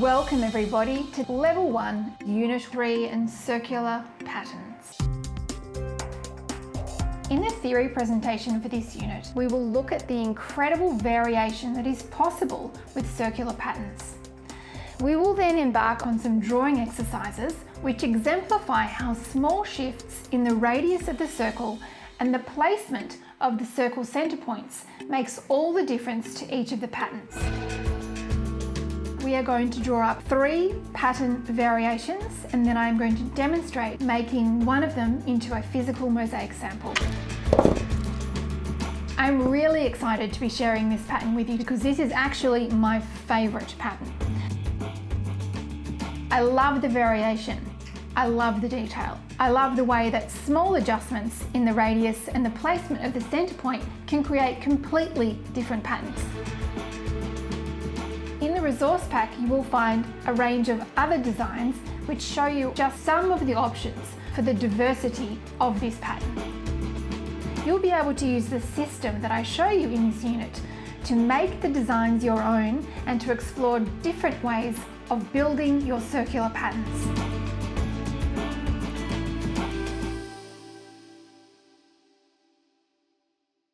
Welcome everybody to Level 1, Unit 3 and Circular Patterns. In the theory presentation for this unit, we will look at the incredible variation that is possible with circular patterns. We will then embark on some drawing exercises which exemplify how small shifts in the radius of the circle and the placement of the circle center points makes all the difference to each of the patterns. We are going to draw up 3 pattern variations, and then I am going to demonstrate making one of them into a physical mosaic sample. I'm really excited to be sharing this pattern with you because this is actually my favorite pattern. I love the variation. I love the detail. I love the way that small adjustments in the radius and the placement of the center point can create completely different patterns. In the resource pack, you will find a range of other designs which show you just some of the options for the diversity of this pattern. You'll be able to use the system that I show you in this unit to make the designs your own and to explore different ways of building your circular patterns.